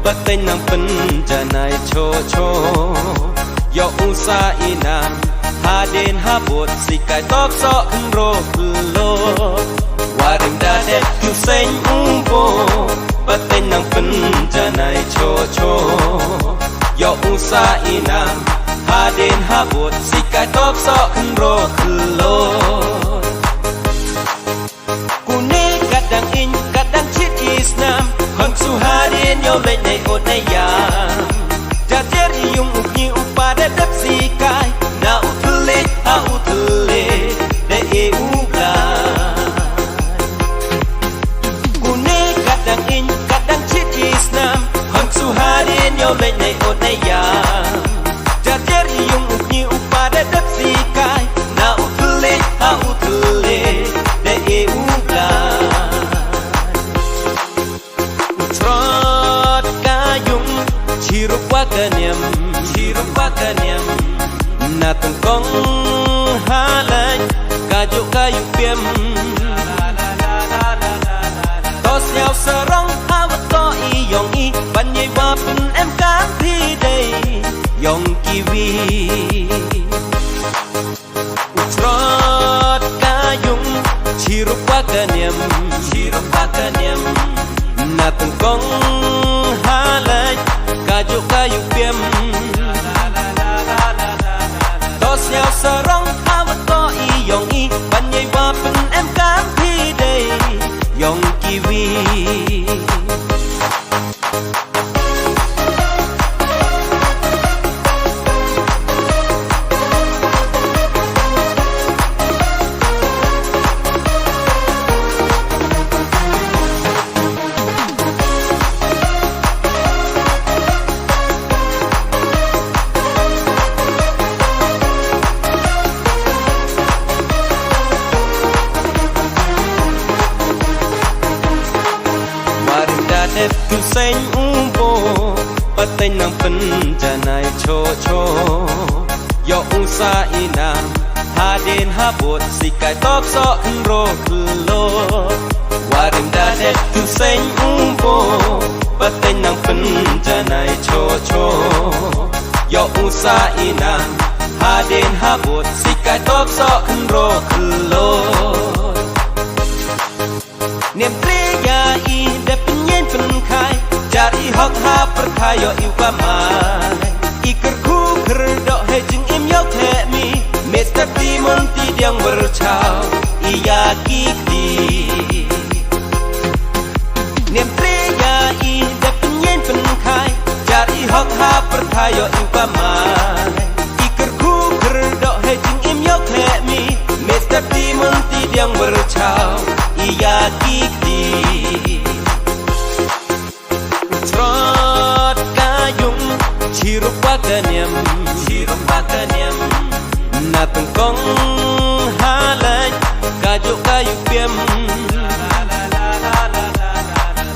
bất tên nàng phân cha này cho yo usa ina ha den ha bột si kai top so ro lo warim da det tu sen bo bất tên nàng phân cha này cho yo usa ina ha den ha bột si kai top so ro lo kune kadang in kadang chit isnam hang su ha den yo le nei o nei ya ja ter yung ukni upada dap si kai na utle ha utle de e ubla kune kadang in kadang chit isnam hang su ha den yo le nei o nei ya ja ter yung ukni upada dap si kai na utle ha utle de e ubla utrot kayung chirupa kanyam na tung kong halay kayu kayu piam tos nhau sarong hawat to i yong i banyay wapin em kang thi day yong kiwi utrot kayung chirupa kanyam na tung kong halay kayu kayu piam tos nhau sarong hawat to i yong i banyay wapin em kang thi day yong kiwi tu sen bo patay nang pen janay cho yo usa ina ha den ha bot si kai top so ro lo warim da det tu sen bo patay nang pen janay cho yo usa ina ha den ha bot si kai top so ro lo niệm tre ya i de pinyen pen khai jari hok ha perkhayo iu kamai iker khu ker do he jing im yok the mi Mr. Timon ti diang berchao iya kiki niệm tre ya i de pinyen pen khai jari hok ha perkhayo iu kamai iker khu ker do he jing im yok the mi Mr. Timon ti diang berchao iya kiki trot kayung chirupa kanyam na tung kong halay kayu kayu piam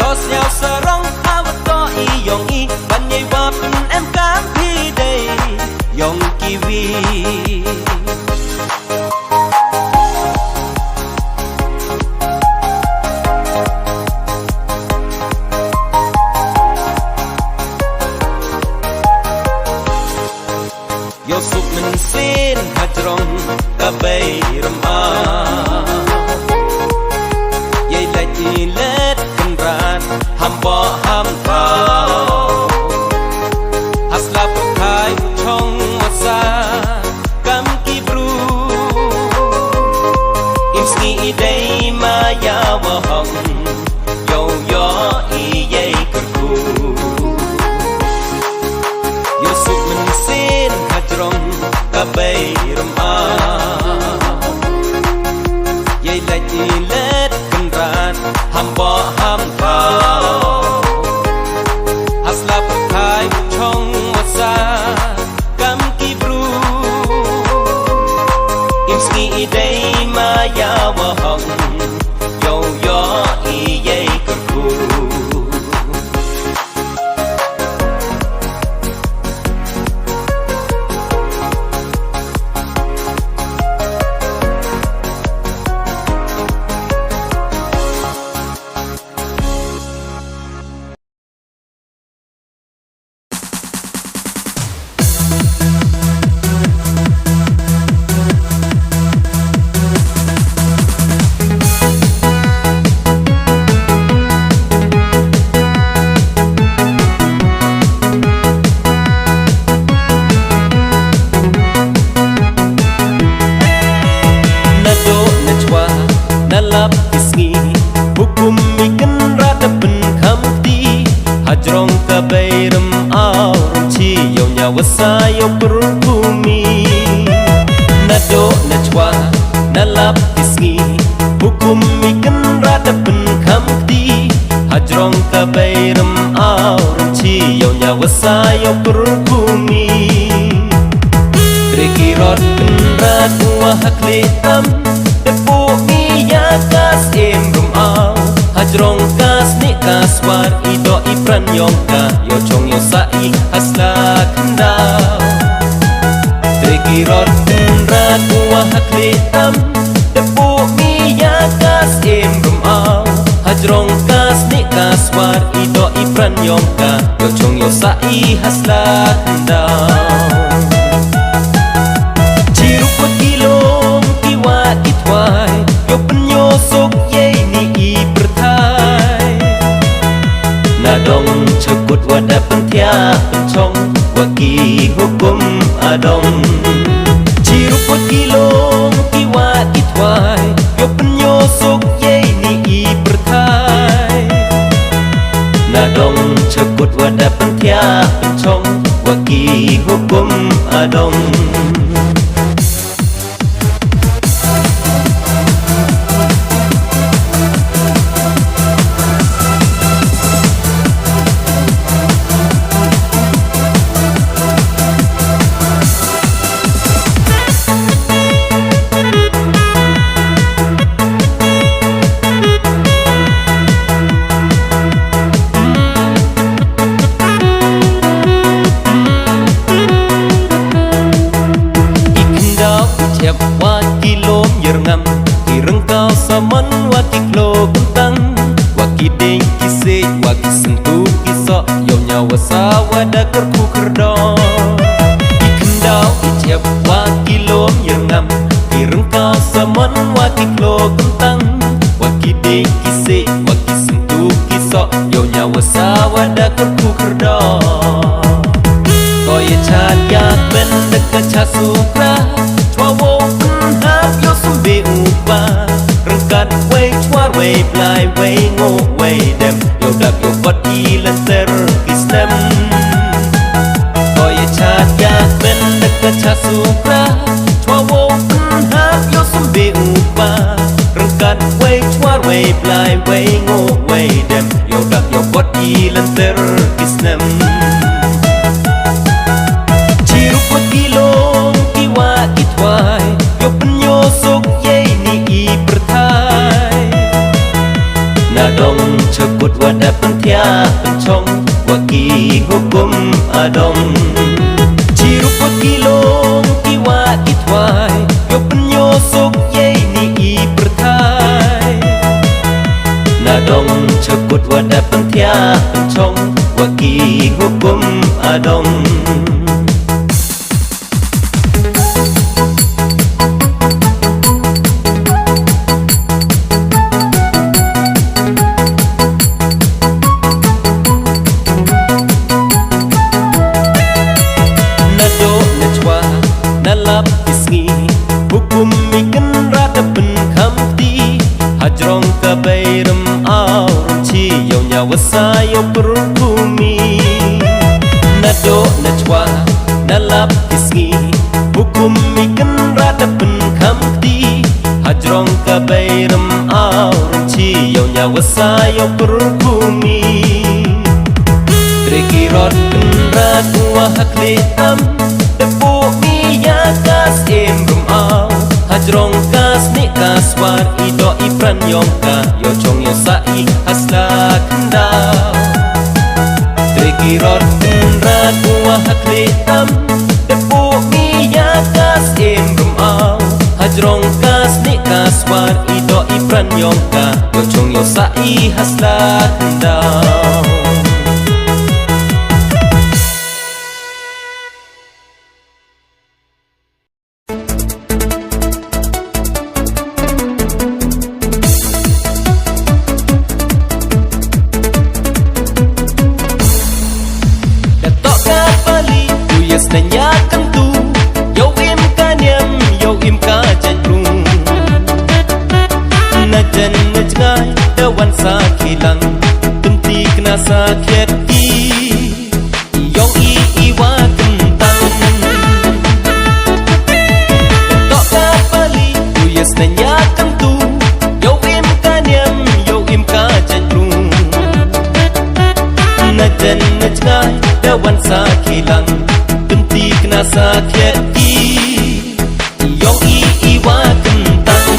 tos nhau sarong hawat to i yong i banyay wapin em kang thi day yong kiwi yo sup men sin hajrong ka bay ram a yai lai ti let kan ran ham bo ham ta hasla pu khai chong sa kam ki bru im ski day ma ya wa hong yo i yai kur ku yo sup men sin hajrong ka bay ram a yai lai ti let kan ran ham bo ham ta hajrong kabairam aurum chi yo nyawasa yo perumi nado najwa nalap kisgi hukum mikan rada pen kamti hajrong kabairam aurum chi yo nyawasa yo perumi Rekirot penrat wahak letam Depo iya kas embrum au Hajrong kas ni kas war ido ipran yongka Yo chong yo sai hasla kendau Rekirot penrat wahak letam Depo iya kas embrum au Hajrong kas ni kas war ido ipran yongka Yo chong yo sai hasla kendau Kilom kiwa kitwai yo penyo sok ye ni I bertai nadong cekut wada pentia pencong waki hukum adong ciruput kilom kiwa kitwai yo penyo sok ye ni I bertai nadong cekut wada pentia pencong waki hukum adong Saman waki klo kentang waki deng kise waki sentuh kisok yo nyawa sawa da kerku kerdo ikendau icep waki lom yerngam irengkau saman waki klo kentang waki deng kise waki sentuh kisok yo nyawa sawa da kerku kerdo koye chat yak mendek kecasukra chwawo penhap yo sumbe upah Rengkat way chuar way fly way ngo way dem yo dak yo pati lancer kistem Koye chat yak men dekat casupra chwawo penhap yo sumbe upa Rengkat way chuar way fly way ngo way dem yo dak yo pati lancer kistem Ciruput kilom kiwa kitwai yo penyo sok ye ni I bertai nadong cekut wada pentia pencong waki hukum adong ciruput kilom kiwa kitwai yo penyo sok ye ni I bertai nadong cekut wada pentia pencong waki hukum adong nalap isngi hukum mikan rada pen kamti hajrong kabairam aurum chi yo nyawa sayo perumi nado najwa nalap isngi hukum mikan rada pen kamti hajrong kabairam aurum chi yo nyawa sayo perumi Rekirot penrat wahak letam Depo iya kas embrum au Hajrong kas ni kas war ido ipran yongka Yo chong yo sai hasla kendau Rekirot penrat wahak letam Depo iya kas embrum au Hajrong kas ni kas war ido ipran yongka Yo chong yo sai hasla kendau Nanyakan tu Yo im kanyam Yo im kajan rung Najan najngai Dawan sa kilang Tuntik den ngaj da wan sa khilang penti kna sa khiet ki yo i wa kan tang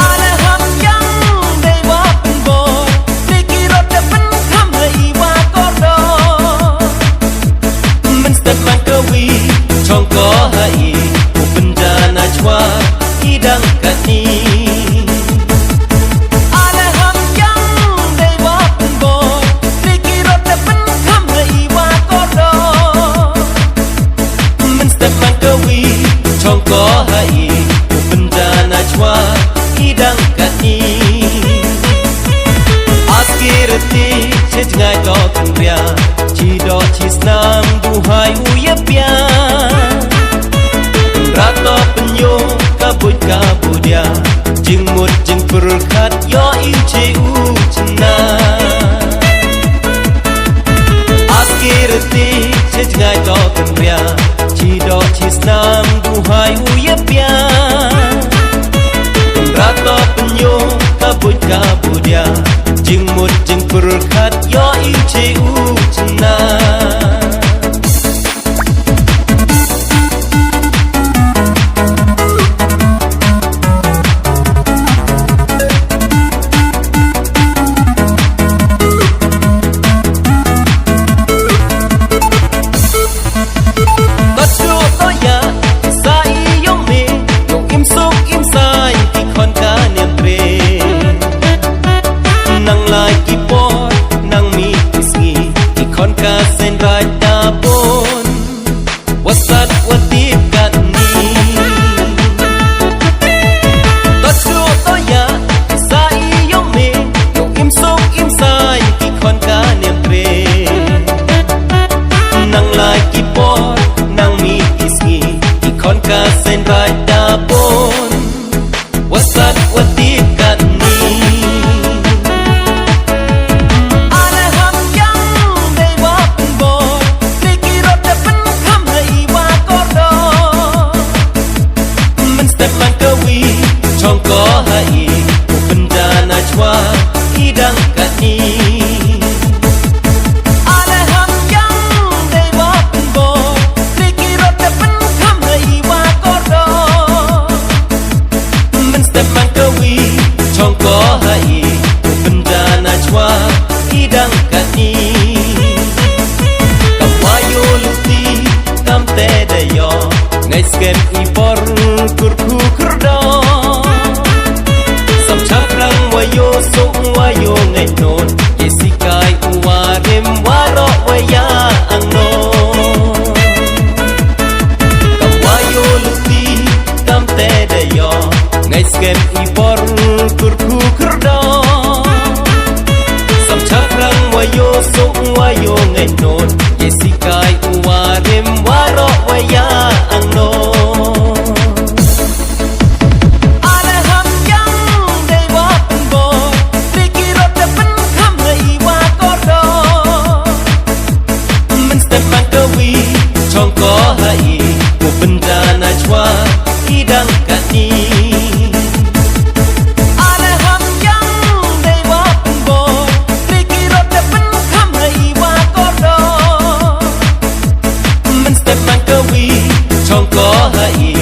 ala ham yang dei wa pen bo tikirot da pen kham hai wa ko do men step man ka wi chong ko hai u pen da na chwa i dang ka ni có hai penjana chwa idang kani askirti chejngai to kria chi do chi snam du hai uya pia rato penyo kabut kabudia jing mut jing perkat yo iche uchna askirti chejngai to kria chi do chi snam du hai uya pia rato penyo kabut kabudia jing mut jing perkat yo iche uchna sen rai ta bon wasat watip kan ni tasu to ya sai yo me yo im sok im sai ki kon ka nem pre nang lai ki por nang mi isgi ki kon ka sen rai ta bon wasat watip kan ni chong ko hai penjana chwa idang kani ala ham yang dei wa pen bo tikirot da pen kham hai wa ko do men step man ka wi chong ko hai penjana chwa idang kani kam wa yo luti kam te de yo ngai skem I por kur khu kur do yo so wa yo ngai non isikai wa rem wa ro wa ya ang no kam wa yo luti kam te de yo ngai skem I por kur khu kur do sam chak rang wa yo so wa yo ngai non isikai wa rem wa ro wa ya ang no chong ko hai penjana chwa idang kani ala ham yang dei wa pen bo tikirot da pen kham hai wa ko do men step man ka wi chong ko hai